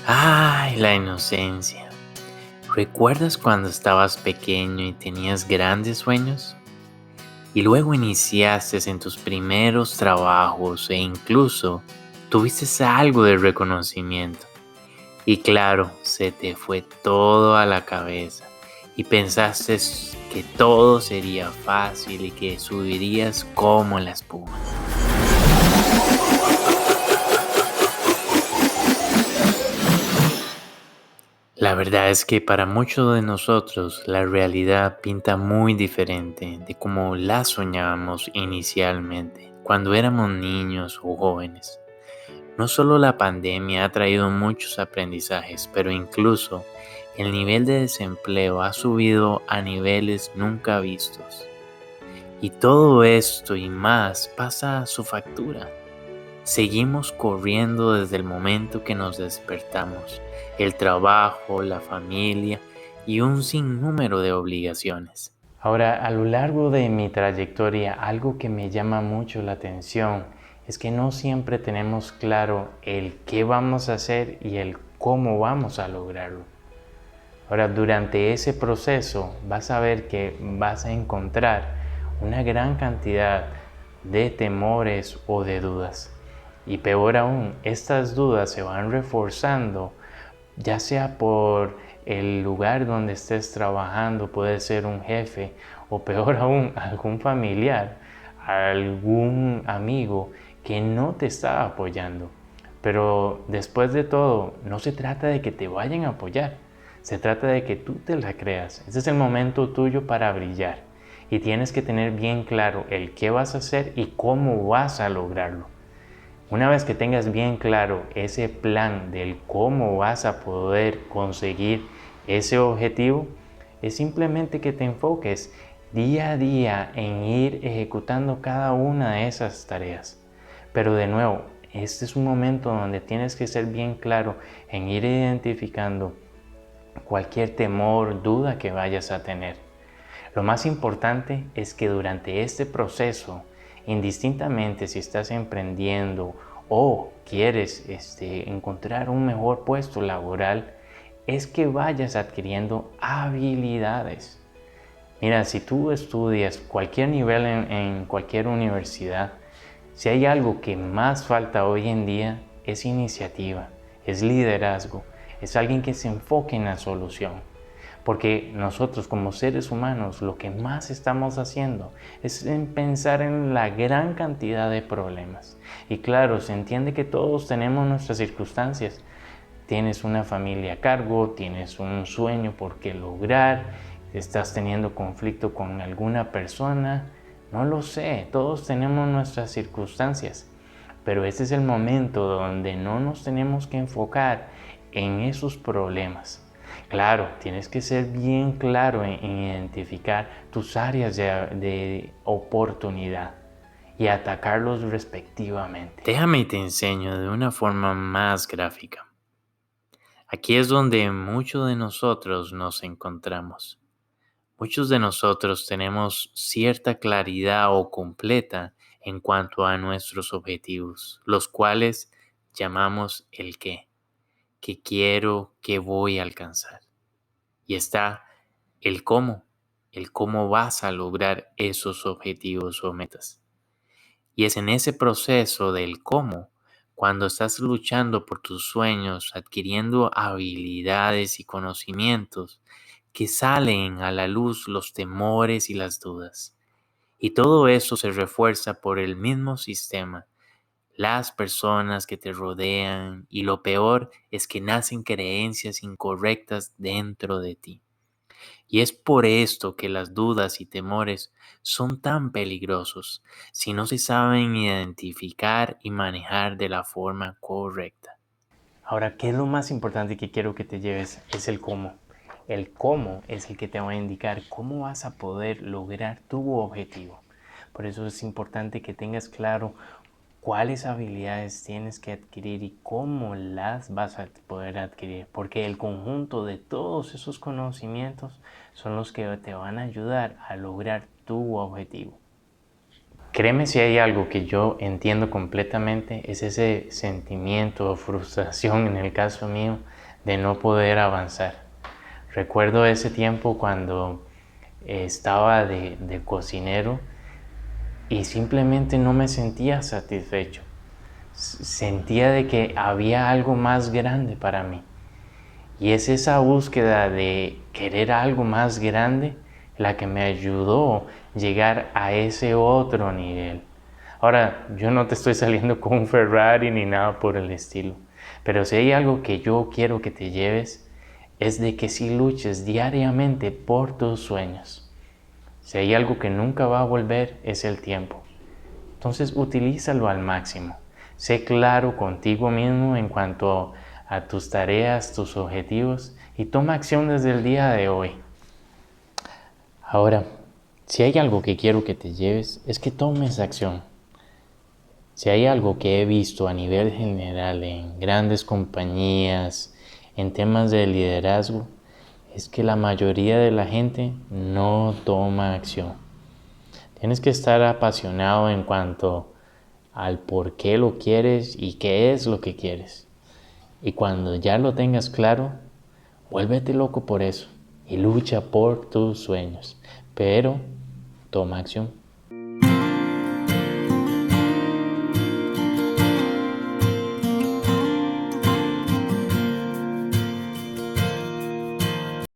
Ay, la inocencia. ¿Recuerdas cuando estabas pequeño y tenías grandes sueños? Y luego iniciaste en tus primeros trabajos e incluso tuviste algo de reconocimiento. Y claro, se te fue todo a la cabeza y pensaste que todo sería fácil y que subirías como la espuma. La verdad es que para muchos de nosotros la realidad pinta muy diferente de como la soñábamos inicialmente, cuando éramos niños o jóvenes. No solo la pandemia ha traído muchos aprendizajes, pero incluso el nivel de desempleo ha subido a niveles nunca vistos. Y todo esto y más pasa a su factura. Seguimos corriendo desde el momento que nos despertamos, el trabajo, la familia y un sinnúmero de obligaciones. Ahora, a lo largo de mi trayectoria, algo que me llama mucho la atención es que no siempre tenemos claro el qué vamos a hacer y el cómo vamos a lograrlo. Ahora, durante ese proceso vas a ver que vas a encontrar una gran cantidad de temores o de dudas. Y peor aún, estas dudas se van reforzando, ya sea por el lugar donde estés trabajando, puede ser un jefe, o peor aún, algún familiar, algún amigo que no te está apoyando. Pero después de todo, no se trata de que te vayan a apoyar, se trata de que tú te la creas. Este es el momento tuyo para brillar y tienes que tener bien claro el qué vas a hacer y cómo vas a lograrlo. Una vez que tengas bien claro ese plan del cómo vas a poder conseguir ese objetivo, es simplemente que te enfoques día a día en ir ejecutando cada una de esas tareas. Pero de nuevo, este es un momento donde tienes que ser bien claro en ir identificando cualquier temor, duda que vayas a tener. Lo más importante es que durante este proceso, indistintamente si estás emprendiendo o quieres encontrar un mejor puesto laboral, es que vayas adquiriendo habilidades. Mira, si tú estudias cualquier nivel en cualquier universidad, si hay algo que más falta hoy en día es iniciativa, es liderazgo, es alguien que se enfoque en la solución. Porque nosotros como seres humanos lo que más estamos haciendo es pensar en la gran cantidad de problemas. Y claro, se entiende que todos tenemos nuestras circunstancias. Tienes una familia a cargo, tienes un sueño por qué lograr, estás teniendo conflicto con alguna persona, no lo sé, todos tenemos nuestras circunstancias. Pero este es el momento donde no nos tenemos que enfocar en esos problemas. Claro, tienes que ser bien claro en identificar tus áreas de oportunidad y atacarlos respectivamente. Déjame y te enseño de una forma más gráfica. Aquí es donde muchos de nosotros nos encontramos. Muchos de nosotros tenemos cierta claridad o completa en cuanto a nuestros objetivos, los cuales llamamos el qué quiero, qué voy a alcanzar. Y está el cómo vas a lograr esos objetivos o metas. Y es en ese proceso del cómo, cuando estás luchando por tus sueños, adquiriendo habilidades y conocimientos, que salen a la luz los temores y las dudas. Y todo eso se refuerza por el mismo sistema, las personas que te rodean, y lo peor es que nacen creencias incorrectas dentro de ti. Y es por esto que las dudas y temores son tan peligrosos si no se saben identificar y manejar de la forma correcta. Ahora, ¿qué es lo más importante que quiero que te lleves? Es el cómo. El cómo es el que te va a indicar cómo vas a poder lograr tu objetivo. Por eso es importante que tengas claro cuáles habilidades tienes que adquirir y cómo las vas a poder adquirir, porque el conjunto de todos esos conocimientos son los que te van a ayudar a lograr tu objetivo. Créeme, si hay algo que yo entiendo completamente es ese sentimiento o frustración en el caso mío de no poder avanzar. Recuerdo ese tiempo cuando estaba de cocinero y simplemente no me sentía satisfecho. Sentía de que había algo más grande para mí. Y es esa búsqueda de querer algo más grande la que me ayudó a llegar a ese otro nivel. Ahora, yo no te estoy saliendo con un Ferrari ni nada por el estilo, pero si hay algo que yo quiero que te lleves, es de que si luches diariamente por tus sueños. Si hay algo que nunca va a volver, es el tiempo. Entonces, utilízalo al máximo. Sé claro contigo mismo en cuanto a tus tareas, tus objetivos y toma acción desde el día de hoy. Ahora, si hay algo que quiero que te lleves, es que tomes acción. Si hay algo que he visto a nivel general en grandes compañías, en temas de liderazgo, es que la mayoría de la gente no toma acción. Tienes que estar apasionado en cuanto al por qué lo quieres y qué es lo que quieres. Y cuando ya lo tengas claro, vuélvete loco por eso y lucha por tus sueños. Pero toma acción.